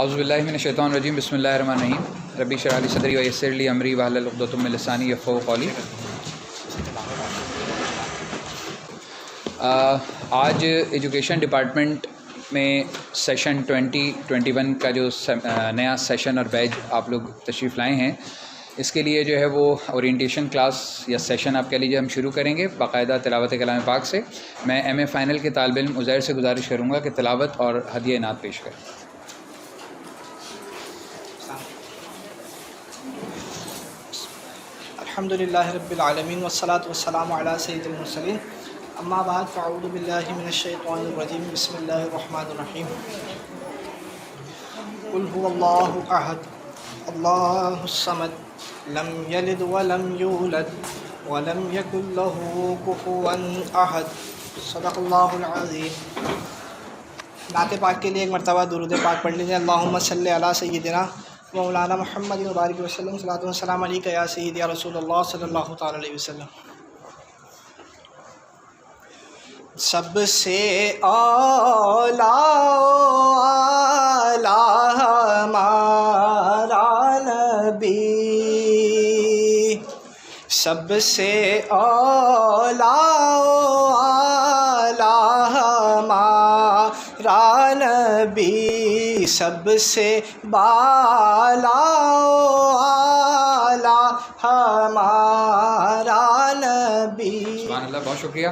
اعوذ باللہ من الشیطان الرجیم بسم اللہ الرحمن الرحیم ربی اشرح لی صدری ویسر لی امری واحلل عقدۃ من لسانی یفقہوا قولی۔ آج ایجوکیشن ڈپارٹمنٹ میں سیشن 2021 کا جو نیا سیشن اور بیچ آپ لوگ تشریف لائے ہیں، اس کے لیے جو ہے وہ اورینٹیشن کلاس یا سیشن آپ کہہ لیجیے ہم شروع کریں گے باقاعدہ تلاوت کلام پاک سے۔ میں ایم اے فائنل کے طالب علم عزیر سے گزارش کروں گا کہ تلاوت اور ہدیہ انعام پیش کریں۔ الحمد للہ رب العالمین والصلاة والسلام علی سید المرسلین، اما بعد فاعوذ باللہ من الشیطان الرجیم، بسم اللہ الرحمن الرحیم۔ قل هو اللہ احد اللہ الصمد لم یلد ولم یولد ولم یکن له کفوا احد، صدق اللہ العظیم۔ نعت پاک کے لیے ایک مرتبہ درود پاک پڑھ لیجیے۔ اللہم صلی علی سیدنا مولانا محمد مبارک وسلم، صلاۃ و سلام علیک یا سیدی یا رسول اللہ صلی اللہ تعالی علیہ وسلم۔ سب سے اعلیٰ ہمارا نبی، سب سے اعلیٰ ہمارا نبی، سب سے بالا اعلیٰ ہمارا نبی۔ سبحان اللہ، بہت شکریہ۔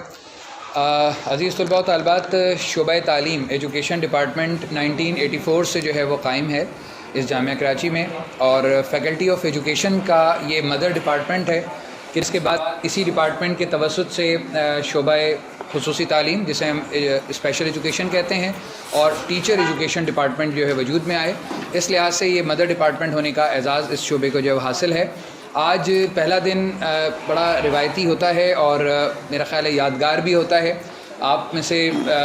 عزیز طلباء و طالبات، شعبہ تعلیم ایجوکیشن ڈپارٹمنٹ 1984 سے جو ہے وہ قائم ہے اس جامعہ کراچی میں، اور فیکلٹی آف ایجوکیشن کا یہ مدر ڈپارٹمنٹ ہے کہ اس کے بعد اسی ڈپارٹمنٹ کے توسط سے شعبہ خصوصی تعلیم، جسے ہم اسپیشل ایجوکیشن کہتے ہیں، اور ٹیچر ایجوکیشن ڈپارٹمنٹ جو ہے وجود میں آئے۔ اس لحاظ سے یہ مدر ڈپارٹمنٹ ہونے کا اعزاز اس شعبے کو جو ہے حاصل ہے۔ آج پہلا دن بڑا روایتی ہوتا ہے اور میرا خیال ہے یادگار بھی ہوتا ہے۔ آپ میں سے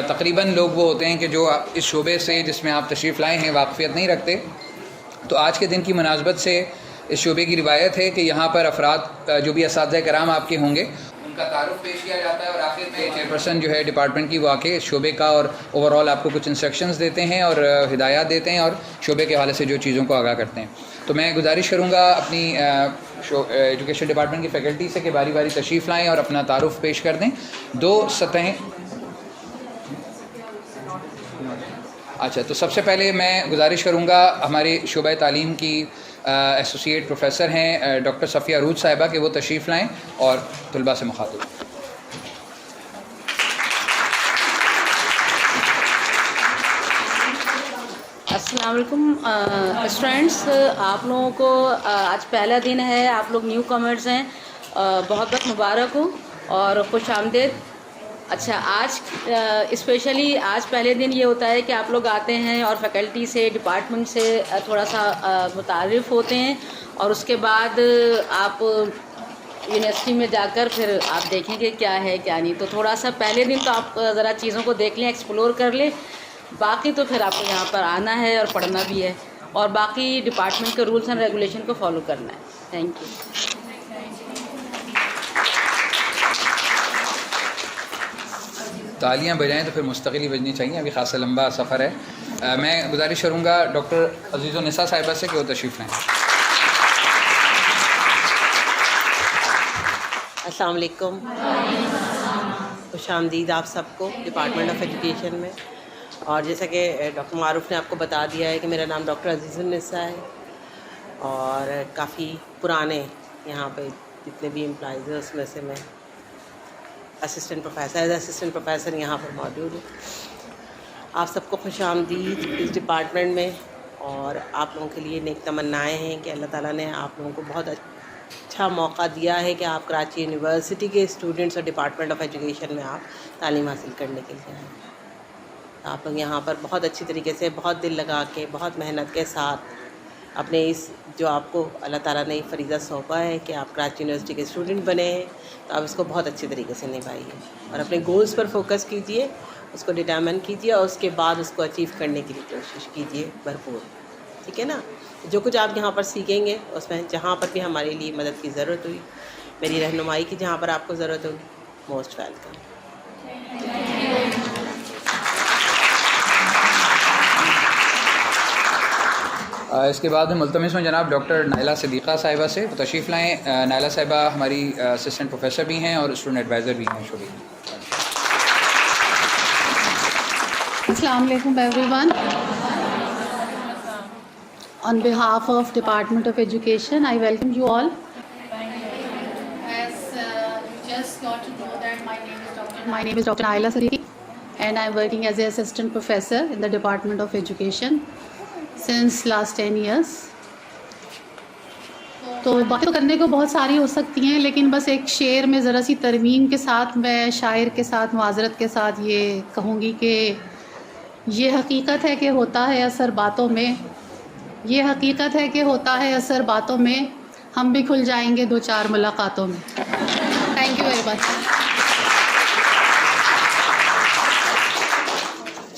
تقریباً لوگ وہ ہوتے ہیں کہ جو اس شعبے سے جس میں آپ تشریف لائے ہیں واقفیت نہیں رکھتے، تو آج کے دن کی مناسبت سے اس شعبے کی روایت ہے کہ یہاں پر افراد جو بھی اساتذہ کرام آپ کے ہوں گے ان کا تعارف پیش کیا جاتا ہے، اور آخر میں چیئرپرسن جو ہے ڈپارٹمنٹ کی وہ آ کے اس شعبے کا اور اوور آل آپ کو کچھ انسٹرکشنز دیتے ہیں اور ہدایات دیتے ہیں اور شعبے کے حوالے سے جو چیزوں کو آگاہ کرتے ہیں۔ تو میں گزارش کروں گا اپنی ایجوکیشن ڈپارٹمنٹ کی فیکلٹی سے کہ باری باری تشریف لائیں اور اپنا تعارف پیش کر دیں۔ دو سطحیں، اچھا، تو سب سے پہلے میں گزارش کروں گا ہمارے شعبہ تعلیم کی ایسوسیٹ پروفیسر ہیں ڈاکٹر صفیہ عروج صاحبہ کہ وہ تشریف لائیں اور طلباء سے مخاطب۔ السلام علیکم اسٹوڈینٹس، آپ لوگوں کو آج پہلا دن ہے، آپ لوگ نیو کمرز ہیں، بہت بہت مبارک ہو اور خوش آمدید۔ اچھا، آج اسپیشلی آج پہلے دن یہ ہوتا ہے کہ آپ لوگ آتے ہیں اور فیکلٹی سے ڈپارٹمنٹ سے تھوڑا سا متعارف ہوتے ہیں، اور اس کے بعد آپ یونیورسٹی میں جا کر پھر آپ دیکھیں گے کیا ہے کیا نہیں۔ تو تھوڑا سا پہلے دن تو آپ ذرا چیزوں کو دیکھ لیں، ایکسپلور کر لیں، باقی تو پھر آپ کو یہاں پر آنا ہے اور پڑھنا بھی ہے، اور باقی ڈپارٹمنٹ کے رولز اینڈ ریگولیشن کو فالو کرنا ہے۔ Thank you. تالیاں بجائیں تو پھر مستقل ہی بجنی چاہیے، ابھی خاصا لمبا سفر ہے۔ میں گزارش کروں گا ڈاکٹر عزیز النساء صاحبہ سے کہ وہ تشریف لائیں۔ السلام علیکم، خوش آمدید آپ سب کو ڈپارٹمنٹ آف ایجوکیشن میں۔ اور جیسا کہ ڈاکٹر معروف نے آپ کو بتا دیا ہے کہ میرا نام ڈاکٹر عزیز النساء ہے، اور کافی پرانے یہاں پہ جتنے بھی امپلائیز ہیں اس میں سے میں اسسٹنٹ پروفیسر یہاں پر موجود ہوں۔ آپ سب کو خوش آمدید اس ڈپارٹمنٹ میں، اور آپ لوگوں کے لیے نیک تمنائیں ہیں کہ اللہ تعالیٰ نے آپ لوگوں کو بہت اچھا موقع دیا ہے کہ آپ کراچی یونیورسٹی کے اسٹوڈنٹس اور ڈپارٹمنٹ آف ایجوکیشن میں آپ تعلیم حاصل کرنے کے لیے آئیں۔ آپ لوگ یہاں پر بہت اچھی طریقے سے، بہت دل لگا کے، بہت محنت کے ساتھ اپنے اس جو آپ کو اللہ تعالیٰ نے فریضہ سونپا ہے کہ آپ کراچی یونیورسٹی کے اسٹوڈنٹ بنے ہیں، تو آپ اس کو بہت اچھے طریقے سے نبھائیے اور اپنے گولز پر فوکس کیجیے، اس کو ڈٹرمن کیجیے، اور اس کے بعد اس کو اچیو کرنے کی کوشش کیجیے بھرپور۔ ٹھیک ہے نا؟ جو کچھ آپ یہاں پر سیکھیں گے اس میں جہاں پر بھی ہمارے لیے مدد کی ضرورت ہوئی، میری رہنمائی کی جہاں پر آپ کو ضرورت ہوگی، موسٹ ویلکم۔ اس کے بعد ملتمس میں جناب ڈاکٹر نائلہ صدیقہ صاحبہ سے وہ تشریف لائیں. نائلہ صاحبہ ہماری اسسٹنٹ پروفیسر بھی ہیں اور اسٹوڈنٹ ایڈوائزر بھی ہیں شعبے کی. السلام علیکم everyone. On behalf of Department of Education, I welcome you all. As you just got to know that my name is Dr. Naila Siddiqui and I'm working as an assistant professor in the Department of Education since last 10 years. تو باتیں تو کرنے کو بہت ساری ہو سکتی ہیں لیکن بس ایک شعر میں ذرا سی ترمیم کے ساتھ میں شاعر کے ساتھ معذرت کے ساتھ یہ کہوں گی کہ یہ حقیقت ہے کہ ہوتا ہے اثر باتوں میں، یہ حقیقت ہے کہ ہوتا ہے اثر باتوں میں، ہم بھی کھل جائیں گے 2-4 ملاقاتوں میں. Thank you very much.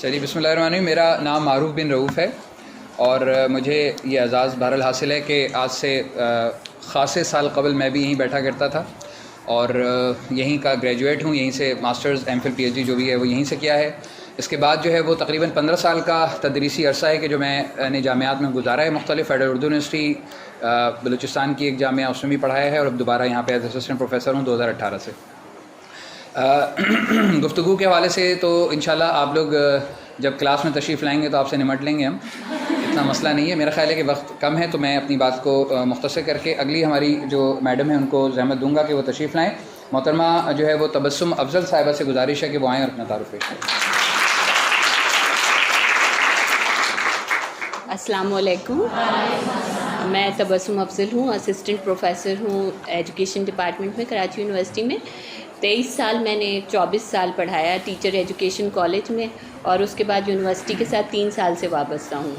چلیے بسم اللہ الرحمن الرحیم. میرا نام معروف بن رؤوف ہے اور مجھے یہ اعزاز بہرحال حاصل ہے کہ آج سے خاصے سال قبل میں بھی یہیں بیٹھا کرتا تھا اور یہیں کا گریجویٹ ہوں، یہیں سے masters M Phil P H D جو بھی ہے وہ یہیں سے کیا ہے. اس کے بعد جو ہے وہ تقریباً 15 سال کا تدریسی عرصہ ہے کہ جو میں نے جامعات میں گزارا ہے مختلف. فیڈرل اردو یونیورسٹی بلوچستان کی ایک جامعہ اس میں بھی پڑھایا ہے اور اب دوبارہ یہاں پہ ایز اسسٹنٹ پروفیسر ہوں 2018 سے. گفتگو کے حوالے سے تو انشاءاللہ آپ لوگ جب کلاس میں تشریف لائیں گے تو آپ سے نمٹ لیں گے ہم، اتنا مسئلہ نہیں ہے. میرا خیال ہے کہ وقت کم ہے تو میں اپنی بات کو مختصر کر کے اگلی ہماری جو میڈم ہیں ان کو زحمت دوں گا کہ وہ تشریف لائیں. محترمہ جو ہے وہ تبسم افضل صاحبہ سے گزارش ہے کہ وہ آئیں اور اپنا تعارف پیش کریں. السلام علیکم. میں تبسم افضل ہوں، اسسٹنٹ پروفیسر ہوں ایجوکیشن ڈپارٹمنٹ میں کراچی یونیورسٹی میں. 23 سال میں نے 24 سال پڑھایا ٹیچر ایجوکیشن کالج میں اور اس کے بعد یونیورسٹی کے ساتھ 3 سال سے وابستہ ہوں.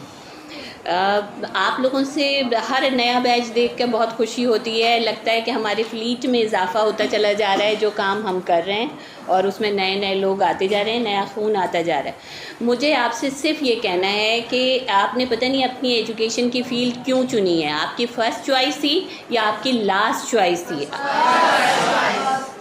آپ لوگوں سے ہر نیا بیچ دیکھ کر بہت خوشی ہوتی ہے. لگتا ہے کہ ہمارے فلیٹ میں اضافہ ہوتا چلا جا رہا ہے. جو کام ہم کر رہے ہیں اور اس میں نئے نئے لوگ آتے جا رہے ہیں، نیا خون آتا جا رہا ہے. مجھے آپ سے صرف یہ کہنا ہے کہ آپ نے پتہ نہیں اپنی ایجوکیشن کی فیلڈ کیوں چنی ہے. آپ کی فرسٹ چوائس تھی یا آپ کی لاسٹ چوائس تھی؟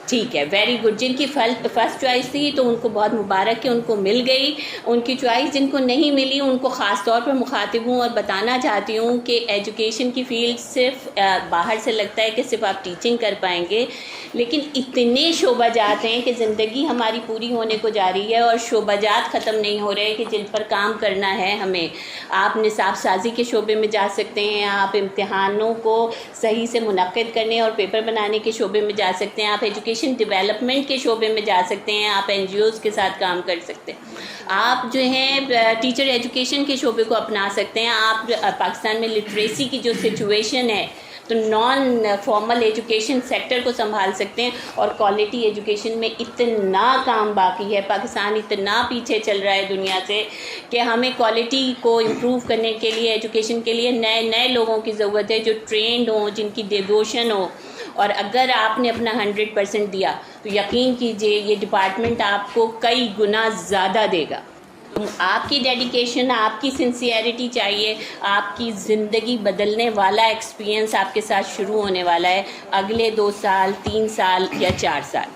ٹھیک ہے، ویری گڈ. جن کی فرسٹ چوائس تھی تو ان کو بہت مبارک کہ ان کو مل گئی. ان کی چوائس جن کو نہیں ملی ان کو خاص طور پر مخاطب ہوں اور بتانا چاہتی ہوں کہ ایجوکیشن کی فیلڈ صرف باہر سے لگتا ہے کہ صرف آپ ٹیچنگ کر پائیں گے، لیکن اتنے شعبہ جات ہیں کہ زندگی ہماری پوری ہونے کو جا رہی ہے اور شعبہ جات ختم نہیں ہو رہے کہ جن پر کام کرنا ہے ہمیں. آپ نصاب سازی کے شعبے میں جا سکتے ہیں، آپ امتحانوں کو صحیح سے منعقد کرنے اور پیپر بنانے کے شعبے میں جا سکتے ہیں، آپ ایجوکیشن ڈیولپمنٹ کے شعبے میں جا سکتے ہیں، آپ این جی اوز کے ساتھ کام کر سکتے ہیں، آپ جو ہیں ٹیچر ایجوکیشن کے شعبے کو اپنا سکتے ہیں. آپ پاکستان میں لٹریسی کی جو سچویشن ہے تو نان فارمل ایجوکیشن سیکٹر کو سنبھال سکتے ہیں. اور کوالٹی ایجوکیشن میں اتنا کام باقی ہے، پاکستان اتنا پیچھے چل رہا ہے دنیا سے کہ ہمیں کوالٹی کو امپروو کرنے کے لیے ایجوکیشن کے لیے نئے نئے لوگوں کی ضرورت ہے جو ٹرینڈ ہوں، جن کی ڈیووشن ہو. اور اگر آپ نے اپنا 100% دیا تو یقین کیجئے یہ ڈپارٹمنٹ آپ کو کئی گنا زیادہ دے گا. آپ کی ڈیڈیکیشن، آپ کی سنسیئرٹی چاہیے. آپ کی زندگی بدلنے والا ایکسپیرینس آپ کے ساتھ شروع ہونے والا ہے اگلے 2 سال 3 سال یا 4 سال.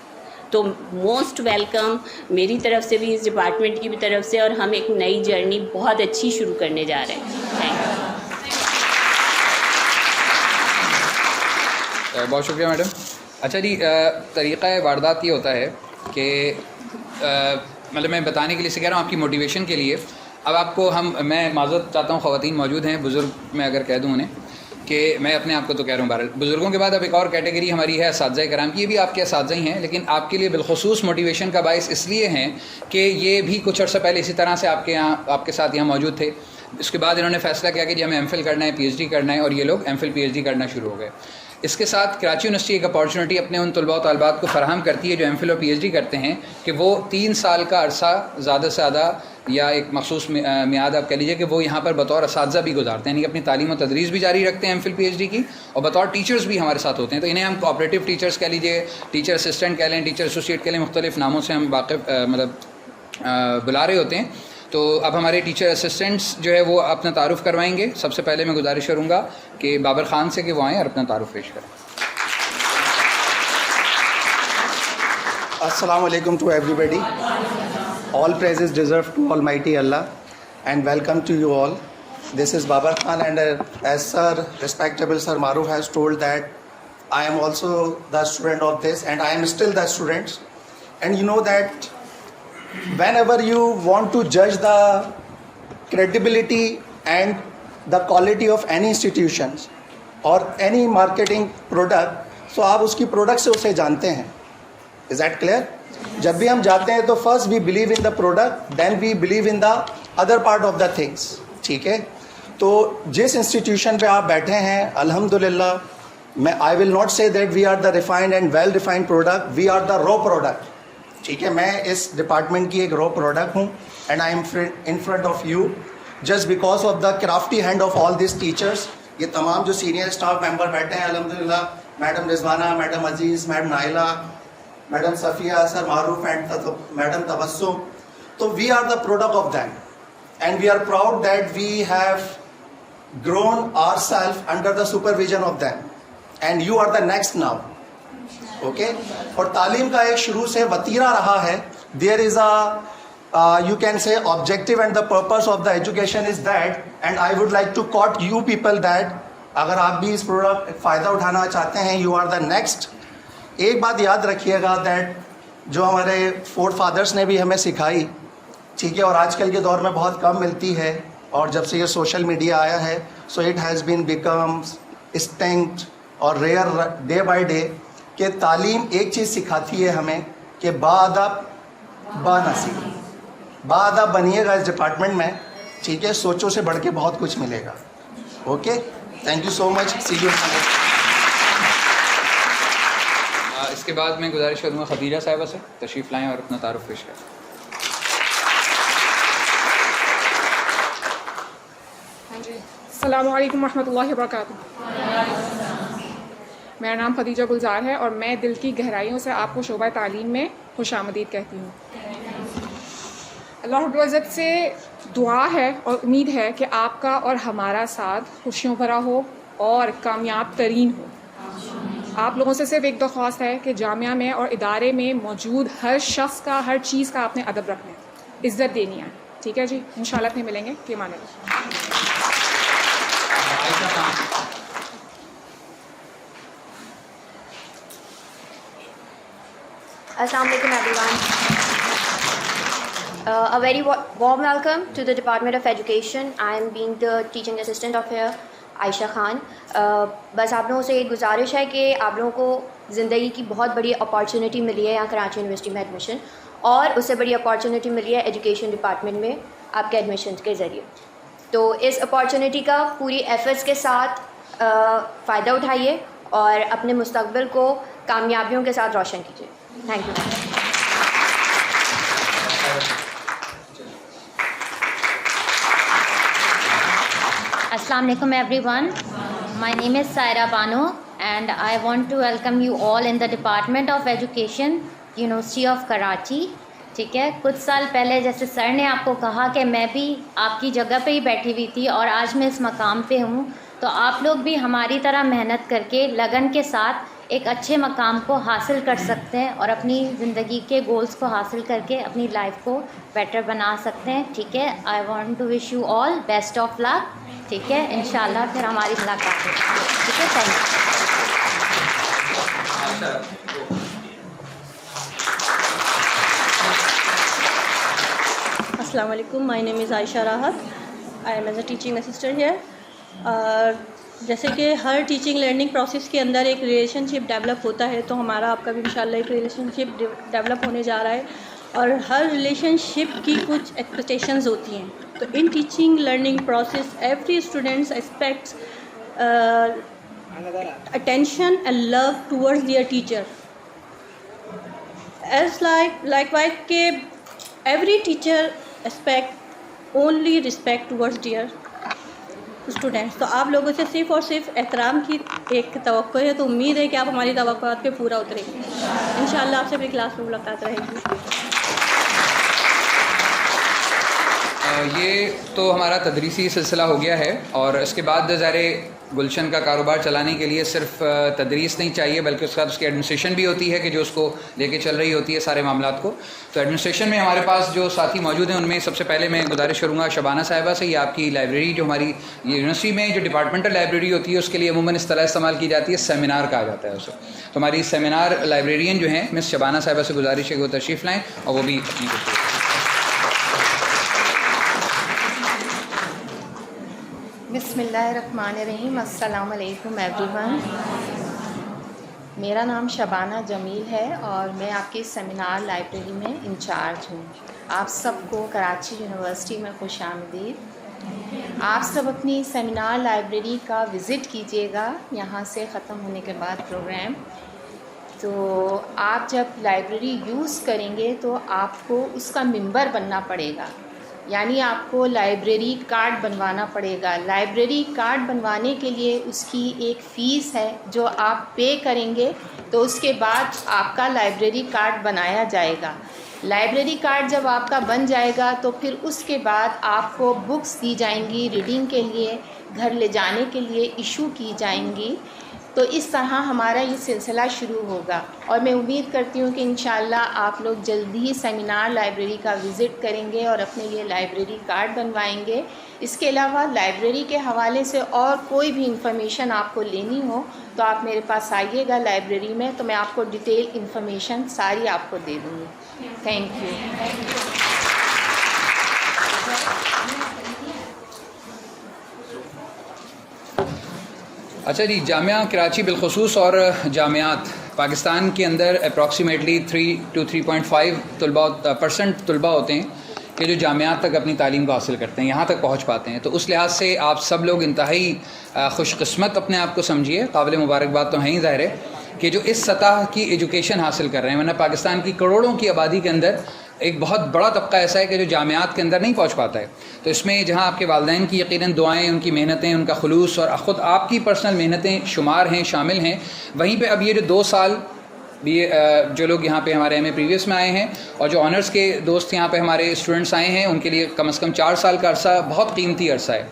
تو موسٹ ویلکم میری طرف سے بھی، اس ڈپارٹمنٹ کی بھی طرف سے، اور ہم ایک نئی جرنی بہت اچھی شروع کرنے جا رہے ہیں. Thank you. بہت شکریہ میڈم. اچھا جی، طریقہ واردات یہ ہوتا ہے کہ مطلب میں بتانے کے لیے سے کہہ رہا ہوں آپ کی موٹیویشن کے لیے. اب آپ کو میں معذرت چاہتا ہوں، خواتین موجود ہیں، بزرگ میں اگر کہہ دوں انہیں کہ میں اپنے آپ کو تو کہہ رہا ہوں بہرحال بزرگوں کے بعد اب ایک اور کیٹیگری ہماری ہے اساتذہ کرام کی. یہ بھی آپ کے اساتذہ ہی ہیں لیکن آپ کے لیے بالخصوص موٹیویشن کا باعث اس لیے ہیں کہ یہ بھی کچھ عرصہ پہلے اسی طرح سے آپ کے ساتھ یہاں موجود تھے. اس کے بعد انہوں نے فیصلہ کیا کہ جی ہمیں ایم فل کرنا ہے، پی ایچ ڈی کرنا ہے، اور یہ لوگ M Phil P H D کرنا شروع ہو گئے. اس کے ساتھ کراچی یونیورسٹی ایک اپارچونیٹی اپنے ان طلباء و طالبات کو فراہم کرتی ہے جو ایم فل اور پی ایچ ڈی کرتے ہیں کہ وہ 3 سال کا عرصہ زیادہ سے زیادہ یا ایک مخصوص میعاد آپ کہہ لیجیے کہ وہ یہاں پر بطور اساتذہ بھی گزارتے ہیں، یعنی اپنی تعلیم و تدریس بھی جاری رکھتے ہیں M Phil P H D کی، اور بطور ٹیچرز بھی ہمارے ساتھ ہوتے ہیں. تو انہیں ہم کوآپریٹیو ٹیچرز کہہ لیجیے، ٹیچر اسسٹنٹ کہہ لیں، ٹیچر ایسوسیٹ کہہ لیں، مختلف ناموں سے ہم واقف بلا رہے ہوتے ہیں. تو اب ہمارے ٹیچر اسسٹنٹس جو ہے وہ اپنا تعارف کروائیں گے. سب سے پہلے میں گزارش کروں گا کہ بابر خان سے کہ وہ آئیں اور اپنا تعارف پیش کریں. Assalamu alaikum to everybody. All praises deserved to Almighty Allah and welcome to you all. this is Babar Khan, and as Sir, respectable Sir Maruf has told that I am also the student of this, and I am still the student. And you know that whenever you want to judge the credibility and the quality of any institutions or any marketing product, so آپ اس کی product سے اسے جانتے ہیں. Is that clear? جب بھی ہم جاتے ہیں تو first we believe in the product, then we believe in the other part of the things. ٹھیک ہے. تو جس انسٹیٹیوشن پہ آپ بیٹھے ہیں الحمدللہ, میں I will not say that we are the refined and well refined product, we are the raw product. ٹھیک ہے. میں اس ڈپارٹمنٹ کی ایک رو پروڈکٹ ہوں, and I am in front of you just because of the crafty hand of all these teachers. یہ تمام جو سینئر اسٹاف ممبر بیٹھے ہیں الحمدللہ, madam Rizwana, madam Aziz, madam Naila, madam Safia, sir Maroof and madam Tabassum. تو we are the product of them, and we are proud that we have grown our self under the supervision of them, and you are the next now. Okay. اور تعلیم کا ایک شروع سے وتیرہ رہا ہے. دیر از اے you can say objective and the purpose of the education is that, and I would like to quote you people that اگر آپ بھی اس پروڈکٹ فائدہ اٹھانا چاہتے ہیں, you are the next. ایک بات یاد رکھیے گا that جو ہمارے فور فادرس نے بھی ہمیں سکھائی, ٹھیک ہے, اور آج کل کے دور میں بہت کم ملتی ہے, اور جب سے یہ سوشل میڈیا آیا ہے so it has been become extinct اور rare day by day, کہ تعلیم ایک چیز سکھاتی ہے ہمیں کہ باادب بانصیب. باادب بنیے گا اس ڈپارٹمنٹ میں, ٹھیک ہے, سوچوں سے بڑھ کے بہت کچھ ملے گا. Okay, thank you so much, see you. اس کے بعد میں گزارش کروں گا خدیجہ صاحبہ سے تشریف لائیں اور اپنا تعارف پیش کریں. ہاں جی, السلام علیکم ورحمۃ اللہ وبرکاتہ. میرا نام خدیجہ گلزار ہے اور میں دل کی گہرائیوں سے آپ کو شعبہ تعلیم میں خوش آمدید کہتی ہوں. اللہ رب العزت سے دعا ہے اور امید ہے کہ آپ کا اور ہمارا ساتھ خوشیوں بھرا ہو اور کامیاب ترین ہو. آپ لوگوں سے صرف ایک درخواست ہے کہ جامعہ میں اور ادارے میں موجود ہر شخص کا, ہر چیز کا آپ نے ادب رکھنا ہے, عزت دینی ہے. ٹھیک ہے جی, انشاءاللہ پھر ملیں گے. فی Aman Ullah. Assalamu alaikum everyone. A very warm welcome to the Department of Education. I am being the teaching assistant of here, عائشہ خان. بس آپ لوگوں سے ایک گزارش ہے کہ آپ لوگوں کو زندگی کی بہت بڑی اپارچونیٹی ملی ہے یہاں کراچی یونیورسٹی میں ایڈمیشن, اور اس سے بڑی اپارچونیٹی ملی ہے ایجوکیشن ڈپارٹمنٹ میں آپ کے ایڈمیشن کے ذریعے. تو اس اپارچونیٹی کا پوری ایفرٹس کے ساتھ فائدہ اٹھائیے اور اپنے مستقبل کو کامیابیوں کے ساتھ روشن کیجیے. Thank you. Assalamu alaikum everyone. My name is Saira Bano and I want to welcome you all in the Department of Education, University of Karachi. ٹھیک ہے, کچھ سال پہلے جیسے سر نے آپ کو کہا کہ میں بھی آپ کی جگہ پہ ہی بیٹھی ہوئی تھی اور آج میں اس مقام پہ ہوں, تو آپ لوگ بھی ہماری طرح محنت کر کے لگن کے ساتھ ایک اچھے مقام کو حاصل کر سکتے ہیں اور اپنی زندگی کے گولز کو حاصل کر کے اپنی لائف کو بیٹر بنا سکتے ہیں. ٹھیک ہے, I want to wish you all best of luck. ٹھیک ہے, انشاءاللہ پھر ہماری ملاقات ہوگی. ٹھیک ہے, تھینک یو. السلام علیکم. My name is Ayesha Rahat. I am as a teaching assistant here. جیسے کہ ہر ٹیچنگ لرننگ پروسیس کے اندر ایک ریلیشن شپ ڈیولپ ہوتا ہے, تو ہمارا آپ کا بھی انشاءاللہ ایک ریلیشن شپ ڈیولپ ہونے جا رہا ہے, اور ہر ریلیشن شپ کی کچھ ایکسپیکٹیشنز ہوتی ہیں. تو ان teaching learning process every students expects attention and love towards their teacher. As likewise کہ every teacher expect only respect towards their students. تو آپ لوگوں سے صرف اور صرف احترام کی ایک توقع ہے, تو امید ہے کہ آپ ہماری توقعات پہ پورا اتریں گے. انشاءاللہ آپ سے بھی کلاس میں ملاقات رہے گی. یہ تو ہمارا تدریسی سلسلہ ہو گیا ہے، اور اس کے بعد ظاہر گلشن کا کاروبار چلانے کے لیے صرف تدریس نہیں چاہیے، بلکہ اس کے بعد اس کی ایڈمنسٹریشن بھی ہوتی ہے کہ جو اس کو لے کے چل رہی ہوتی ہے سارے معاملات کو. تو ایڈمنسٹریشن میں ہمارے پاس جو ساتھی موجود ہیں ان میں سب سے پہلے میں گزارش کروں گا شبانہ صاحبہ سے. یہ آپ کی لائبریری جو ہماری یونیورسٹی میں جو ڈپارٹمنٹل لائبریری ہوتی ہے اس کے لیے عموماً اصطلاح استعمال کی جاتی ہے، سیمینار کہا جاتا ہے اسے. تو ہماری سیمینار لائبریرین جو ہیں مس شبانہ صاحبہ سے گزارش ہے کہ وہ تشریف لائیں اور وہ بھی اپنی بسم اللہ الرحمن الرحیم. السلام علیکم ایوری ون. میرا نام شبانہ جمیل ہے اور میں آپ کی سیمینار لائبریری میں انچارج ہوں. آپ سب کو کراچی یونیورسٹی میں خوش آمدید. آپ سب اپنی سیمینار لائبریری کا وزٹ کیجیے گا یہاں سے ختم ہونے کے بعد پروگرام. تو آپ جب لائبریری یوز کریں گے تو آپ کو اس کا ممبر بننا پڑے گا، یعنی آپ کو لائبریری کارڈ بنوانا پڑے گا. لائبریری کارڈ بنوانے کے لیے اس کی ایک فیس ہے جو آپ پے کریں گے تو اس کے بعد آپ کا لائبریری کارڈ بنایا جائے گا. لائبریری کارڈ جب آپ کا بن جائے گا تو پھر اس کے بعد آپ کو بکس دی جائیں گی ریڈنگ کے لیے، گھر لے جانے کے لیے ایشو کی جائیں گی. تو اس طرح ہمارا یہ سلسلہ شروع ہوگا اور میں امید کرتی ہوں کہ انشاءاللہ آپ لوگ جلدی ہی سیمینار لائبریری کا وزٹ کریں گے اور اپنے لیے لائبریری کارڈ بنوائیں گے. اس کے علاوہ لائبریری کے حوالے سے اور کوئی بھی انفارمیشن آپ کو لینی ہو تو آپ میرے پاس آئیے گا لائبریری میں، تو میں آپ کو ڈیٹیل انفارمیشن ساری آپ کو دے دوں گی. Thank you. اچھا جی، جامعہ کراچی بالخصوص اور جامعات پاکستان کے اندر اپروکسیمیٹلی 3 to 3.5% طلباء ہوتے ہیں کہ جو جامعات تک اپنی تعلیم کو حاصل کرتے ہیں، یہاں تک پہنچ پاتے ہیں. تو اس لحاظ سے آپ سب لوگ انتہائی خوش قسمت اپنے آپ کو سمجھیے، قابل مبارکباد تو ہیں ہی ظاہر ہے کہ جو اس سطح کی ایجوکیشن حاصل کر رہے ہیں. ورنہ پاکستان کی کروڑوں کی آبادی کے اندر ایک بہت بڑا طبقہ ایسا ہے کہ جو جامعات کے اندر نہیں پہنچ پاتا ہے. تو اس میں جہاں آپ کے والدین کی یقیناً دعائیں، ان کی محنتیں، ان کا خلوص اور خود آپ کی پرسنل محنتیں شمار ہیں، شامل ہیں. وہیں پہ اب یہ جو 2 سال بھی جو لوگ یہاں پہ ہمارے ایم اے پریویس میں آئے ہیں اور جو آنرس کے دوست یہاں پہ ہمارے اسٹوڈنٹس آئے ہیں، ان کے لیے کم از کم 4 سال کا عرصہ بہت قیمتی عرصہ ہے.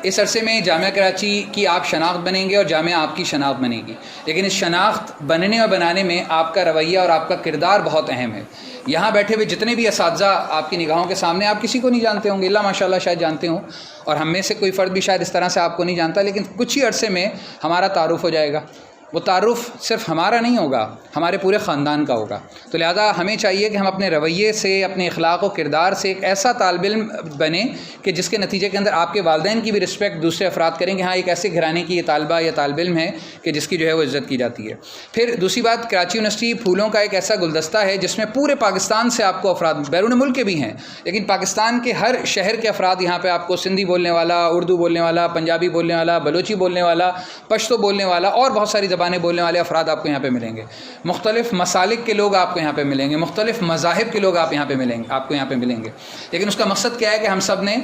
اس عرصے میں جامعہ کراچی کی آپ شناخت بنیں گے اور جامعہ آپ کی شناخت بنے گی. لیکن اس شناخت بننے اور بنانے میں آپ کا رویہ اور آپ کا کردار بہت اہم ہے. یہاں بیٹھے ہوئے جتنے بھی اساتذہ آپ کی نگاہوں کے سامنے، آپ کسی کو نہیں جانتے ہوں گے، اللہ ماشاء اللہ شاید جانتے ہوں، اور ہم میں سے کوئی فرد بھی شاید اس طرح سے آپ کو نہیں جانتا. لیکن کچھ ہی عرصے میں ہمارا تعارف ہو جائے گا. وہ تعارف صرف ہمارا نہیں ہوگا، ہمارے پورے خاندان کا ہوگا. تو لہذا ہمیں چاہیے کہ ہم اپنے رویے سے، اپنے اخلاق و کردار سے ایک ایسا طالب علم بنیں کہ جس کے نتیجے کے اندر آپ کے والدین کی بھی رسپیکٹ دوسرے افراد کریں کہ ہاں ایک ایسے گھرانے کی یہ طالبہ یا طالب علم ہے کہ جس کی جو ہے وہ عزت کی جاتی ہے. پھر دوسری بات، کراچی یونیورسٹی پھولوں کا ایک ایسا گلدستہ ہے جس میں پورے پاکستان سے آپ کو افراد، بیرون ملک کے بھی ہیں، لیکن پاکستان کے ہر شہر کے افراد یہاں پہ آپ کو سندھی بولنے والا، اردو بولنے والا، پنجابی بولنے والا، بلوچی بولنے والا، پشتو بولنے والا اور بہت ساری زبانیں بولنے والے افراد آپ کو یہاں پہ ملیں گے. مختلف مسالک کے لوگ آپ کو یہاں پہ ملیں گے، مختلف مذاہب کے لوگ آپ کو یہاں پہ ملیں گے. لیکن اس کا مقصد کیا ہے کہ ہم سب نے،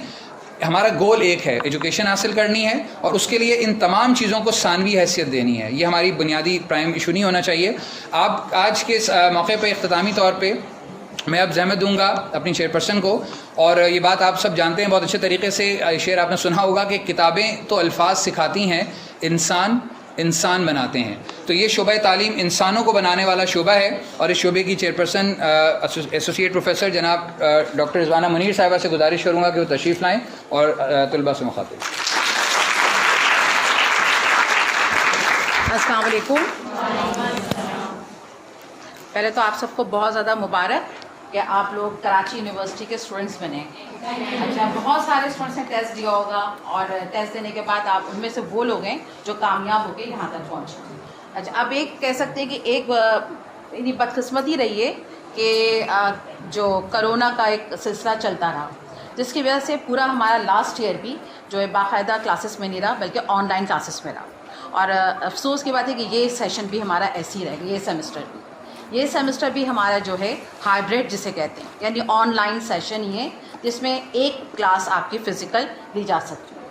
ہمارا گول ایک ہے، ایجوکیشن حاصل کرنی ہے اور اس کے لیے ان تمام چیزوں کو ثانوی حیثیت دینی ہے. یہ ہماری بنیادی پرائم ایشو نہیں ہونا چاہیے. آپ آج کے موقع پہ اختتامی طور پہ میں اب زحمت دوں گا اپنی چیئرپرسن کو، اور یہ بات آپ سب جانتے ہیں بہت اچھے طریقے سے، شعر آپ نے سنا ہوگا کہ کتابیں تو الفاظ سکھاتی ہیں، انسان بناتے ہیں. تو یہ شعبہ تعلیم انسانوں کو بنانے والا شعبہ ہے، اور اس شعبے کی چیئرپرسن ایسوسیٹ پروفیسر جناب ڈاکٹر رضوانہ منیر صاحبہ سے گزارش کروں گا کہ وہ تشریف لائیں اور طلباء سے مخاطب. السلام علیکم. پہلے تو آپ سب کو بہت زیادہ مبارک کہ آپ لوگ کراچی یونیورسٹی کے اسٹوڈنٹس بنے. اچھا، بہت سارے اسٹوڈنٹس نے ٹیسٹ دیا ہوگا اور ٹیسٹ دینے کے بعد آپ ان میں سے وہ لوگ ہیں جو کامیاب ہو کے یہاں تک پہنچے. اچھا، اب ایک کہہ سکتے ہیں کہ ایک بدقسمتی رہی ہے کہ جو کرونا کا ایک سلسلہ چلتا رہا، جس کی وجہ سے پورا ہمارا لاسٹ ایئر بھی جو ہے باقاعدہ کلاسز میں نہیں رہا بلکہ آن لائن کلاسز میں رہا. اور افسوس کی بات ہے کہ یہ سیشن بھی ہمارا ایسے ہی رہے گا. یہ سیمسٹر بھی ہمارا جو ہے ہائبریڈ جسے کہتے ہیں، یعنی آن لائن سیشن ہی ہے جس میں ایک کلاس آپ کی فزیکل لی جا سکتی ہے.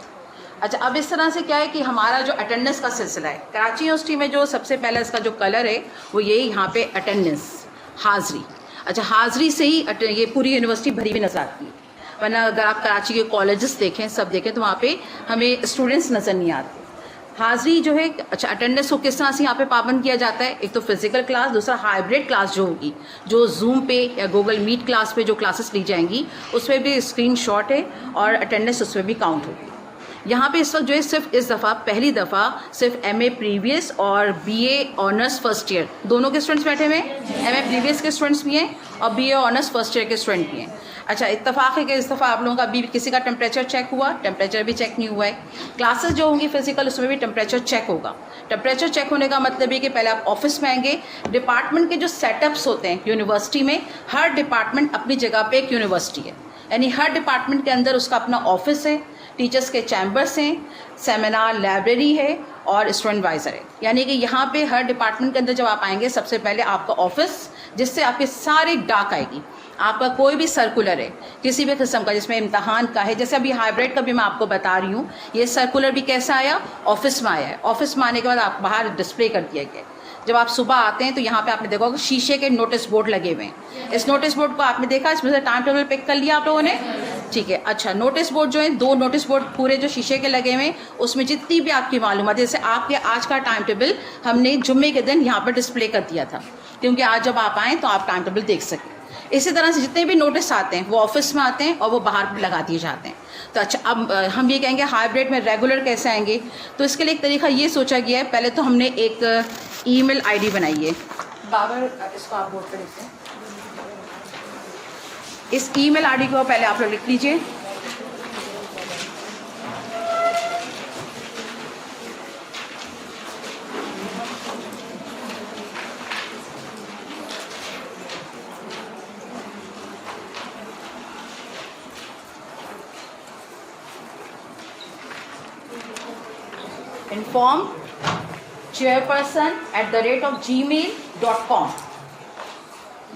اچھا، اب اس طرح سے کیا ہے کہ ہمارا جو اٹینڈنس کا سلسلہ ہے کراچی یونیورسٹی میں، جو سب سے پہلے اس کا جو کلر ہے وہ یہی یہاں پہ اٹینڈنس، حاضری. اچھا، حاضری سے ہی یہ پوری یونیورسٹی بھری ہوئی نظر آتی ہے. ورنہ اگر آپ کراچی کے کالجز دیکھیں سب دیکھیں تو وہاں پہ ہمیں اسٹوڈنٹس نظر نہیں آتے. حاضری جو ہے اچھا اٹینڈنس کو کس طرح سے یہاں پہ پابند کیا جاتا ہے؟ ایک تو فزیکل کلاس, دوسرا ہائبریڈ کلاس جو ہوگی, جو زوم پہ یا گوگل میٹ کلاس پہ جو کلاسز لی جائیں گی اس میں بھی اسکرین شاٹ ہے اور اٹینڈنس اس میں بھی کاؤنٹ ہوگی. یہاں پہ اس وقت جو ہے صرف اس دفعہ پہلی دفعہ صرف ایم اے پریویس اور B A honours first year دونوں کے اسٹوڈنٹس بیٹھے ہوئے ہیں. ایم اے پریویس کے اسٹوڈنٹس بھی ہیں اور B A honours first year کے اسٹوڈنٹ بھی ہیں. اچھا اتفاق ہے کہ اس دفعہ آپ لوگوں کا ابھی کسی کا ٹمپریچر چیک ہوا؟ ٹمپریچر بھی چیک نہیں ہوا ہے. کلاسز جو ہوں گی فزیکل اس میں بھی ٹمپریچر چیک ہوگا. ٹمپریچر چیک ہونے کا مطلب یہ کہ پہلے آپ آفس میں آئیں گے. ڈپارٹمنٹ کے جو سیٹ اپس ہوتے ہیں یونیورسٹی میں, ہر ڈپارٹمنٹ اپنی جگہ پہ ایک یونیورسٹی ہے, یعنی ہر ڈپارٹمنٹ کے اندر اس کا اپنا آفس ہے, ٹیچرس کے چیمبرس ہیں, سیمینار لائبریری ہے اور اسٹوڈنٹ وائزر ہے. یعنی کہ یہاں پہ ہر ڈپارٹمنٹ کے اندر جب آپ آئیں گے سب سے پہلے آپ کا آفس جس سے آپ کے سارے ڈاک آئے گی. آپ کا کوئی بھی سرکولر ہے کسی بھی قسم کا جس میں امتحان کا ہے, جیسے ابھی ہائبریڈ کا بھی میں آپ کو بتا رہی ہوں, یہ سرکولر بھی کیسا آیا؟ آفس میں آیا ہے. آفس میں آنے کے بعد آپ باہر ڈسپلے کر دیا گیا. جب آپ صبح آتے ہیں تو یہاں پہ آپ نے دیکھا ہوگا شیشے کے نوٹس بورڈ لگے ہوئے ہیں. اس نوٹس بورڈ کو آپ نے دیکھا, اس میں سے ٹائم ٹیبل پک کر لیا آپ لوگوں نے؟ ٹھیک ہے. اچھا نوٹس بورڈ جو ہے 2 نوٹس بورڈ پورے جو شیشے کے لگے ہوئے ہیں اس میں جتنی بھی آپ کی معلومات, جیسے آپ کے آج کا ٹائم ٹیبل ہم نے جمعے کے دن یہاں پر ڈسپلے کر دیا تھا کیونکہ آج جب آپ آئیں تو آپ ٹائم ٹیبل دیکھ سکیں. اسی طرح سے جتنے بھی نوٹس آتے ہیں وہ آفس میں آتے ہیں اور وہ باہر لگا دیے جاتے ہیں. تو اچھا اب ہم یہ کہیں گے ہائبریڈ میں ریگولر کیسے آئیں گے؟ تو اس کے لیے ایک طریقہ یہ سوچا گیا ہے. پہلے تو ہم نے ایک ای میل آئی ڈی بنائی ہے. بابر اس کو آپ بورڈ پہ لکھتے ہیں. اس ای میل آئی ڈی کو پہلے آپ لوگ لکھ لیجیے. inform chairperson@gmail.com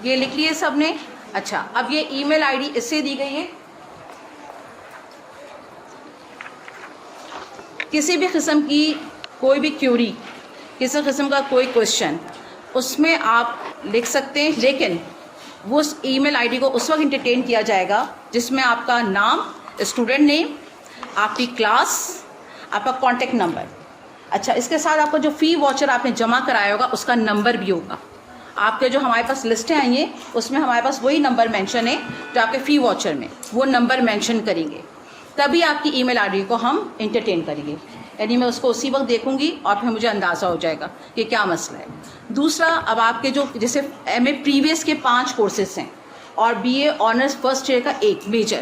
یہ لکھ لیے سب نے. اچھا اب یہ ای میل آئی ڈی اس سے دی گئی ہے. کسی بھی قسم کی کوئی بھی کیوری, کسی قسم کا کوئی کوشچن اس میں آپ لکھ سکتے ہیں, لیکن وہ اس ای میل آئی ڈی کو اس وقت انٹرٹین کیا جائے گا جس میں آپ کا نام, اسٹوڈنٹ نیم, آپ کی کلاس, آپ کا کانٹیکٹ نمبر. اچھا اس کے ساتھ آپ کا جو فی واچر آپ نے جمع کرایا ہوگا اس کا نمبر بھی ہوگا. آپ کے جو ہمارے پاس لسٹیں آئی ہیں اس میں ہمارے پاس وہی نمبر مینشن ہے جو آپ کے فی واچر میں, وہ نمبر مینشن کریں گے تبھی آپ کی ای میل آئی ڈی کو ہم انٹرٹین کریں گے. یعنی میں اس کو اسی وقت دیکھوں گی اور پھر مجھے اندازہ ہو جائے گا کہ کیا مسئلہ ہے. دوسرا, اب آپ کے جو جیسے ایم اے پریویس کے 5 کورسز ہیں اور B A honours first year کا 1 میجر,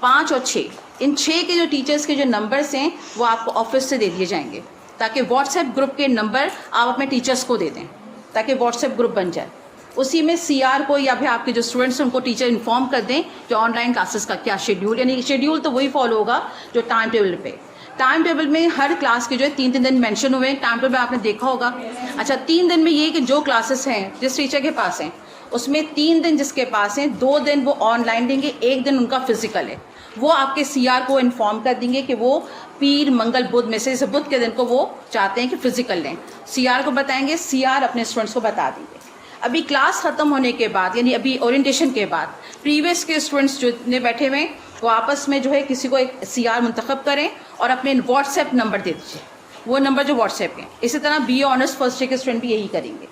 5 اور 6, ان 6 کے جو ٹیچرس کے جو نمبرس ہیں وہ آپ کو آفس سے دے دیے جائیں گے تاکہ واٹس ایپ گروپ کے نمبر آپ اپنے ٹیچرس کو دے دیں تاکہ واٹس ایپ گروپ بن جائے. اسی میں سی آر کو یا پھر آپ کے جو اسٹوڈنٹس ہیں ان کو ٹیچر انفارم کر دیں کہ آن لائن کلاسز کا کیا شیڈیول, یعنی شیڈیول تو وہی فالو ہوگا جو ٹائم ٹیبل پہ. ٹائم ٹیبل میں ہر کلاس کے جو ہے 3 دن مینشن ہوئے ہیں. ٹائم ٹیبل آپ نے دیکھا ہوگا. اچھا 3 دن میں یہ کہ جو کلاسز ہیں جس ٹیچر کے پاس ہیں اس میں 3 دن جس کے پاس ہیں 2 دن وہ آن لائن دیں گے, 1 دن ان کا فزیکل ہے. وہ آپ کے سی آر کو انفارم کر دیں گے کہ وہ پیر منگل بدھ میں سے بدھ کے دن کو وہ چاہتے ہیں کہ فزیکل لیں. سی آر کو بتائیں گے, سی آر اپنے اسٹوڈنٹس کو بتا دیں گے. ابھی کلاس ختم ہونے کے بعد یعنی ابھی اورینٹیشن کے بعد پریویس کے اسٹوڈنٹس جو اتنے بیٹھے ہوئے ہیں وہ آپس میں جو ہے کسی کو ایک سی آر منتخب کریں اور اپنے واٹس ایپ نمبر دے دیجیے, وہ نمبر جو واٹس ایپ کے. اسی طرح B A honours first year کے اسٹوڈنٹ بھی یہی کریں گے.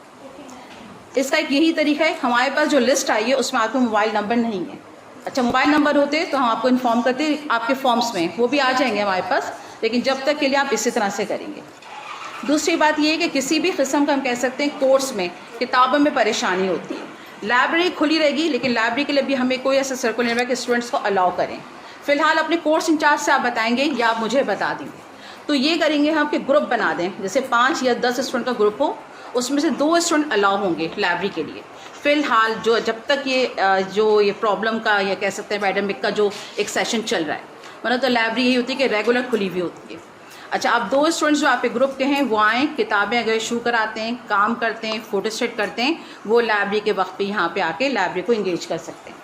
اس کا ایک یہی طریقہ ہے. ہمارے پاس جو لسٹ آئی ہے اس میں آپ کو موبائل نمبر نہیں ہے. اچھا موبائل نمبر ہوتے تو ہم آپ کو انفارم کرتے آپ کے فارمس میں, وہ بھی آ جائیں گے ہمارے پاس, لیکن جب تک کے لیے آپ اسی طرح سے کریں گے. دوسری بات یہ ہے کہ کسی بھی قسم کا ہم کہہ سکتے ہیں کورس میں کتابوں میں پریشانی ہوتی ہے. لائبریری کھلی رہے گی لیکن لائبریری کے لیے بھی ہمیں کوئی ایسا سرکولر نہیں ہے کہ اسٹوڈنٹس کو الاؤ کریں. فی الحال اپنے کورس انچارج سے آپ بتائیں گے یا آپ مجھے بتا دیں گے. تو یہ کریں گے ہم کہ گروپ بنا دیں, جیسے 5 یا 10 اسٹوڈنٹ کا گروپ ہو, اس میں سے 2 اسٹوڈنٹ الاؤ ہوں گے لائبریری کے لیے. فی الحال جب تک یہ پرابلم کا یا کہہ سکتے ہیں پیڈمک کا جو ایک سیشن چل رہا ہے, ورنہ تو لائبریری یہی ہوتی ہے کہ ریگولر کھلی ہوئی ہوتی ہے. اچھا آپ 2 اسٹوڈنٹس جو آپ کے گروپ کے ہیں وہ آئیں, کتابیں اگر ایشو کراتے ہیں, کام کرتے ہیں, فوٹو اسٹیٹ کرتے ہیں, وہ لائبریری کے وقت پہ یہاں پہ آ کے لائبریری کو انگیج کر سکتے ہیں.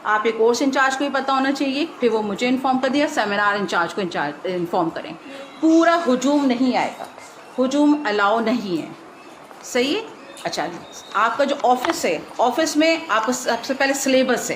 آپ ایک کورس انچارج کو بھی پتہ ہونا چاہیے, پھر وہ مجھے انفارم کر دیا, سیمینار انچارج کو انفارم کریں. پورا ہجوم نہیں آئے گا, ہجوم الاؤ نہیں ہے, صحیح ہے. اچھا آپ کا جو آفس ہے, آفس میں آپ کا سب سے پہلے سلیبس ہے.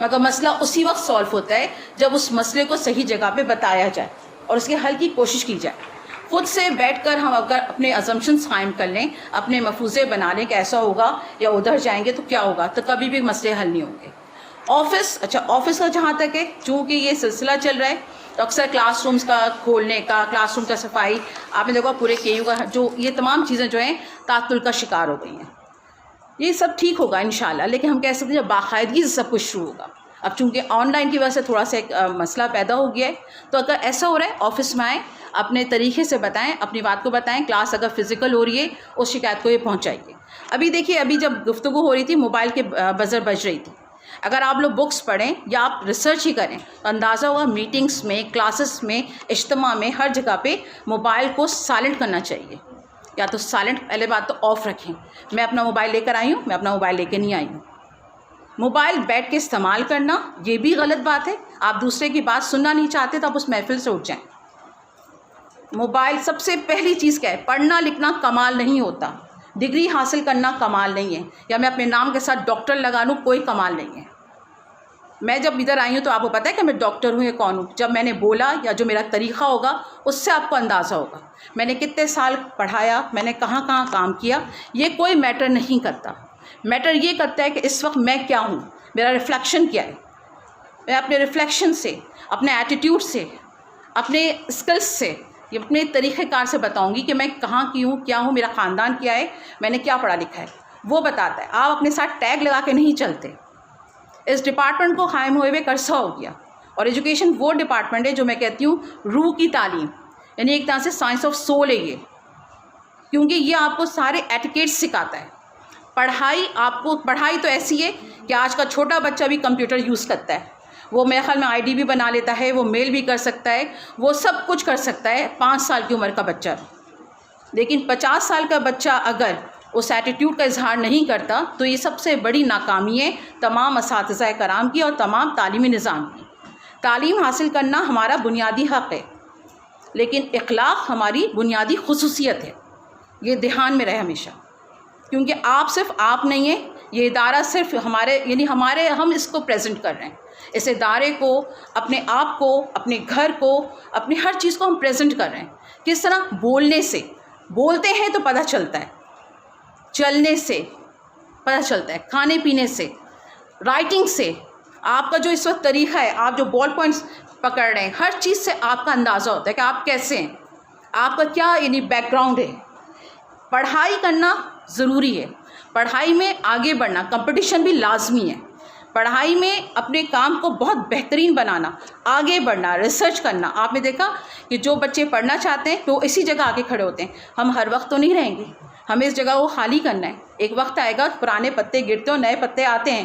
مگر مسئلہ اسی وقت سالو ہوتا ہے جب اس مسئلے کو صحیح جگہ پہ بتایا جائے اور اس کے حل کی کوشش کی جائے. خود سے بیٹھ کر ہم اگر اپنے assumptions قائم کر لیں, اپنے مفروضے بنا لیں کہ ایسا ہوگا یا ادھر جائیں گے تو کیا ہوگا, تو کبھی بھی مسئلے حل نہیں ہوں گے. آفس کا جہاں تک ہے, چونکہ یہ سلسلہ چل رہا ہے تو اکثر کلاس رومز کا کھولنے کا, کلاس روم کا صفائی, آپ نے دیکھا پورے کے یو کا جو یہ تمام چیزیں جو ہیں تعطل کا شکار ہو گئی ہیں. یہ سب ٹھیک ہوگا انشاءاللہ, لیکن ہم کہہ سکتے ہیں جب باقاعدگی سے سب کچھ شروع ہوگا. اب چونکہ آن لائن کی وجہ سے تھوڑا سا ایک مسئلہ پیدا ہو گیا ہے, تو اگر ایسا ہو رہا ہے آفس میں آئیں, اپنے طریقے سے بتائیں, اپنی بات کو بتائیں. کلاس اگر فزیکل ہو رہی ہے اس شکایت کو یہ پہنچائیے. ابھی دیکھیے, ابھی جب گفتگو ہو رہی تھی موبائل کے بزر بج رہی تھی. اگر آپ لوگ بکس پڑھیں یا آپ ریسرچ ہی کریں تو اندازہ ہوگا میٹنگس میں, کلاسز میں, اجتماع میں, ہر جگہ پہ موبائل کو سائلنٹ کرنا چاہیے. یا تو سائلنٹ, پہلے بات تو آف رکھیں. میں اپنا موبائل لے کر آئی ہوں, میں اپنا موبائل لے کے نہیں آئی ہوں. موبائل بیٹھ کے استعمال کرنا یہ بھی غلط بات ہے. آپ دوسرے کی بات سننا نہیں چاہتے تو آپ اس محفل سے اٹھ جائیں. موبائل سب سے پہلی چیز کیا ہے, پڑھنا لکھنا کمال نہیں ہوتا, ڈگری حاصل کرنا کمال نہیں ہے, یا میں اپنے نام کے ساتھ ڈاکٹر لگا لوں کوئی کمال نہیں ہے. میں جب ادھر آئی ہوں تو آپ کو پتہ ہے کہ میں ڈاکٹر ہوں یا کون ہوں. جب میں نے بولا یا جو میرا طریقہ ہوگا اس سے آپ کو اندازہ ہوگا میں نے کتنے سال پڑھایا, میں نے کہاں کہاں کام کیا. یہ کوئی میٹر نہیں کرتا. میٹر یہ کرتا ہے کہ اس وقت میں کیا ہوں, میرا ریفلیکشن کیا ہے. میں اپنے ریفلیکشن سے, اپنے ایٹیٹیوڈ سے, اپنے اسکلس سے, اپنے طریقہ کار سے بتاؤں گی کہ میں کہاں کی ہوں, کیا ہوں, میرا خاندان کیا ہے, میں نے کیا پڑھا لکھا ہے, وہ بتاتا ہے. آپ اپنے ساتھ ٹیگ لگا کے نہیں چلتے. اس ڈپارٹمنٹ کو قائم ہوئے ہوئے عرصہ ہو گیا, اور ایجوکیشن وہ ڈپارٹمنٹ ہے جو میں کہتی ہوں روح کی تعلیم, یعنی ایک طرح سے سائنس آف سول ہے یہ, کیونکہ یہ آپ کو سارے ایٹیکیٹس سکھاتا ہے. پڑھائی تو ایسی ہے کہ آج کا چھوٹا بچہ بھی کمپیوٹر یوز کرتا ہے. وہ میرے خیال میں ID بھی بنا لیتا ہے, وہ میل بھی کر سکتا ہے, وہ سب کچھ کر سکتا ہے 5 سال کی عمر کا بچہ. لیکن 50 سال کا بچہ اگر اس ایٹیٹیوڈ کا اظہار نہیں کرتا تو یہ سب سے بڑی ناکامی ہے تمام اساتذہ کرام کی اور تمام تعلیمی نظام کی. تعلیم حاصل کرنا ہمارا بنیادی حق ہے, لیکن اخلاق ہماری بنیادی خصوصیت ہے. یہ دھیان میں رہے ہمیشہ, کیونکہ آپ صرف آپ نہیں ہیں, یہ ادارہ صرف ہم اس کو پریزنٹ کر رہے ہیں. اس ادارے کو, اپنے آپ کو, اپنے گھر کو, اپنی ہر چیز کو ہم پریزنٹ کر رہے ہیں. کس طرح؟ بولنے سے. بولتے ہیں تو پتہ چلتا ہے, چلنے سے پتہ چلتا ہے, کھانے پینے سے, رائٹنگ سے. آپ کا جو اس وقت طریقہ ہے, آپ جو بال پوائنٹس پکڑ رہے ہیں, ہر چیز سے آپ کا اندازہ ہوتا ہے کہ آپ کیسے ہیں, آپ کا کیا یعنی بیک گراؤنڈ ہے. پڑھائی کرنا ضروری ہے, پڑھائی میں آگے بڑھنا, کمپٹیشن بھی لازمی ہے. پڑھائی میں اپنے کام کو بہت بہترین بنانا, آگے بڑھنا, ریسرچ کرنا. آپ نے دیکھا کہ جو بچے پڑھنا چاہتے ہیں تو اسی جگہ آ کے کھڑے ہوتے ہیں. ہم ہر وقت تو نہیں رہیں گے, ہمیں اس جگہ کو خالی کرنا ہے. ایک وقت آئے گا پرانے پتے گرتے اور نئے پتے آتے ہیں,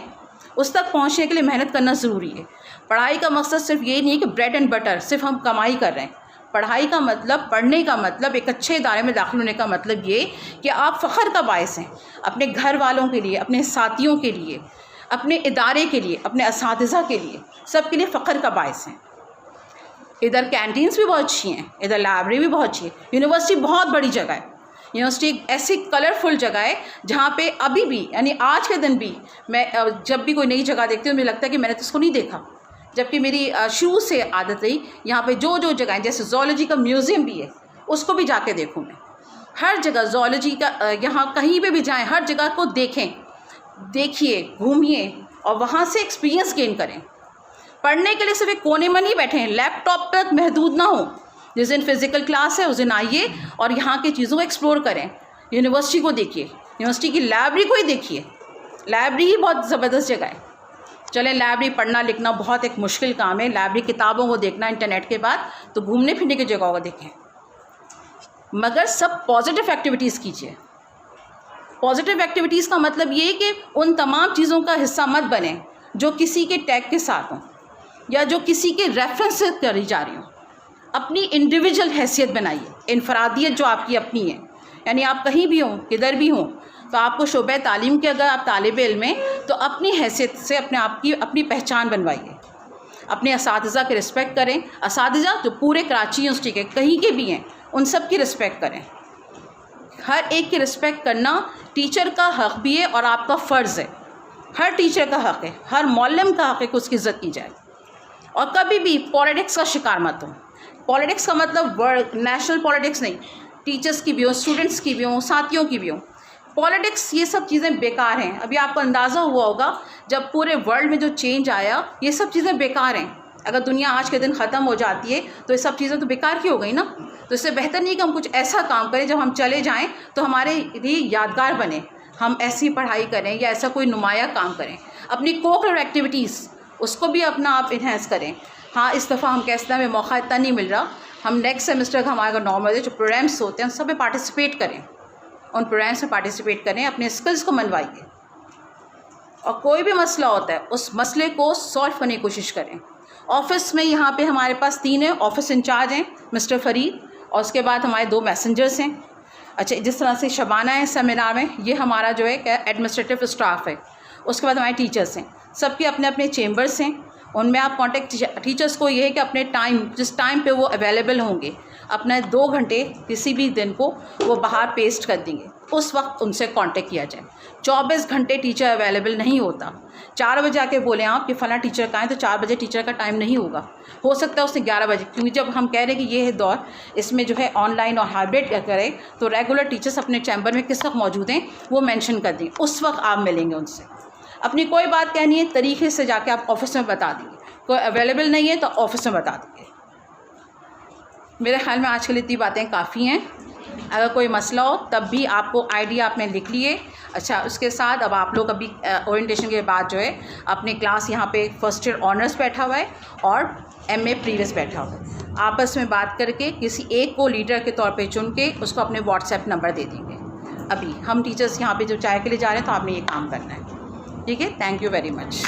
اس تک پہنچنے کے لیے محنت کرنا ضروری ہے. پڑھائی کا مقصد صرف یہ نہیں ہے کہ بریڈ اینڈ بٹر صرف ہم کمائی کر رہے ہیں. پڑھائی کا مطلب, پڑھنے کا مطلب, ایک اچھے ادارے میں داخل ہونے کا مطلب یہ کہ آپ فخر کا باعث ہیں اپنے گھر والوں کے لیے, اپنے ساتھیوں کے لیے, اپنے ادارے کے لیے, اپنے اساتذہ کے لیے, سب کے لیے فخر کا باعث ہیں. ادھر کینٹینس بھی بہت اچھی ہیں, ادھر لائبریری بھی بہت اچھی ہے. یونیورسٹی بہت بڑی جگہ ہے. یونیورسٹی ایک ایسی کلرفل جگہ ہے جہاں پہ ابھی بھی, یعنی آج کے دن بھی, میں جب بھی کوئی نئی جگہ دیکھتی ہوں مجھے لگتا ہے کہ میں نے تو اس کو نہیں دیکھا, جبکہ میری شروع سے عادت رہی یہاں پہ جو جگہیں, جیسے زولوجی کا میوزیم بھی ہے, اس کو بھی جا کے دیکھوں میں. ہر جگہ زولوجی کا, یہاں کہیں پہ بھی جائیں, ہر جگہ کو دیکھیں, دیکھیے, گھومیے, اور وہاں سے ایکسپیرینس گین کریں. پڑھنے کے لیے صرف ایک کونے میں نہیں بیٹھے ہیں, لیپ ٹاپ تک محدود نہ ہوں. جس دن فزیکل کلاس ہے اس دن آئیے اور یہاں کی چیزوں کو ایکسپلور کریں. یونیورسٹی کو دیکھیے, یونیورسٹی کی لائبریری کو ہی دیکھیے. لائبریری ہی بہت زبردست جگہ ہے. چلیں, لائبریری پڑھنا لکھنا بہت ایک مشکل کام ہے, لائبریری کتابوں کو دیکھنا انٹرنیٹ کے بعد, تو گھومنے پھرنے کی جگہوں کو دیکھیں, مگر سب پازیٹیو ایکٹیویٹیز کیجیے. پازیٹیو ایکٹیویٹیز کا مطلب یہ کہ ان تمام چیزوں کا حصہ مت بنیں جو کسی کے ٹیگ کے ساتھ ہوں یا جو کسی کے ریفرنس سے کری جا رہی ہوں. اپنی انڈیویجول حیثیت بنائیے, انفرادیت جو آپ کی اپنی ہے. یعنی آپ کہیں بھی ہوں, کدھر بھی ہوں, تو آپ کو شعبہ تعلیم کے اگر آپ طالب علم ہیں تو اپنی حیثیت سے اپنے آپ کی اپنی پہچان بنوائیے. اپنے اساتذہ کے رسپیکٹ کریں. اساتذہ جو پورے کراچی یونیورسٹی کے کہیں کے بھی ہیں ان سب کی رسپیکٹ کریں. ہر ایک کی رسپیکٹ کرنا ٹیچر کا حق بھی ہے اور آپ کا فرض ہے. ہر ٹیچر کا حق ہے, ہر معلم کا حق ہے کہ اس کی عزت کی جائے. اور کبھی بھی پولیٹکس کا شکار مت ہو. پولیٹکس کا مطلب نیشنل پولیٹکس نہیں, ٹیچرس کی بھی ہو, اسٹوڈنٹس کی بھی ہوں, ساتھیوں کی بھی ہوں. پولیٹکس یہ سب چیزیں بیکار ہیں. ابھی آپ کو اندازہ ہوا ہوگا جب پورے ورلڈ میں جو چینج آیا, یہ سب چیزیں بیکار ہیں. اگر دنیا آج کے دن ختم ہو جاتی ہے تو یہ سب چیزیں تو بیکار کی ہو گئی نا. تو اس سے بہتر نہیں کہ ہم کچھ ایسا کام کریں جب ہم چلے جائیں تو ہمارے لیے یادگار بنے, ہم ایسی پڑھائی کریں یا ایسا کوئی نمایاں کام کریں. اپنی کوکولر ایکٹیویٹیز اس کو بھی اپنا آپ انہینس کریں. ہاں اس دفعہ ہم کہتے ہیں ہمیں موقع اتنا نہیں مل رہا, ہم نیکسٹ سیمسٹر کا ہمارا نارمل جو پروگرامس ہوتے ہیں ان سب میں پارٹیسپیٹ کریں, ان پروگرامس میں پارٹیسپیٹ کریں, اپنے اسکلس کو منوائیے. اور کوئی بھی مسئلہ ہوتا ہے اس مسئلے کو سالو کرنے کی کوشش کریں. آفس میں یہاں پہ ہمارے پاس 3 ہیں آفس انچارج ہیں, مسٹر فرید, اور اس کے بعد ہمارے 2 میسنجرس ہیں. اچھا, جس طرح سے شبانہ ہے سیمینار میں, یہ ہمارا جو ہے ایڈمنسٹریٹو اسٹاف ہے. اس کے بعد ہمارے ٹیچرس ہیں, سب کے اپنے اپنے چیمبرس ہیں. ان میں آپ کانٹیکٹ ٹیچرس کو یہ ہے کہ اپنے ٹائم, جس ٹائم پہ وہ اویلیبل ہوں گے, اپنا 2 گھنٹے کسی بھی دن کو وہ باہر پیسٹ کر دیں گے, اس وقت ان سے کانٹیکٹ کیا جائے. 24 گھنٹے ٹیچر اویلیبل نہیں ہوتا. 4 بجے آ کے بولیں آپ کہ فلاں ٹیچر کا ہے, تو 4 بجے ٹیچر کا ٹائم نہیں ہوگا, ہو سکتا ہے اس نے 11 بجے, کیونکہ جب ہم کہہ رہے ہیں کہ یہ ہے دور, اس میں جو ہے آن لائن اور ہائبرڈ کرے, تو ریگولر ٹیچرس اپنے چیمبر میں کس وقت موجود ہیں وہ مینشن کر دیں, اس وقت آپ ملیں گے ان سے. اپنی کوئی بات کہنی ہے طریقے سے جا کے آپ آفس میں بتا دیں گے, کوئی اویلیبل نہیں ہے تو آفس میں بتا دیں گے. میرے خیال میں آج کے لیے اتنی باتیں کافی ہیں. اگر کوئی مسئلہ ہو تب بھی آپ کو آئیڈیا آپ نے لکھ لیے. اچھا, اس کے ساتھ اب آپ لوگ ابھی اورینٹیشن کے بعد جو ہے اپنی کلاس یہاں پہ فرسٹ ایئر آنرس بیٹھا ہوا ہے اور MA پریویس بیٹھا ہوا ہے, آپس میں بات کر کے کسی ایک کو لیڈر کے طور پہ چن کے اس کو اپنے واٹس ایپ نمبر دے دیں گے. ابھی ہم ٹیچرس یہاں پہ جو چائے کے لیے جا رہے ہیں تو آپ نے یہ کام کرنا ہے, ٹھیک ہے. Thank you very much.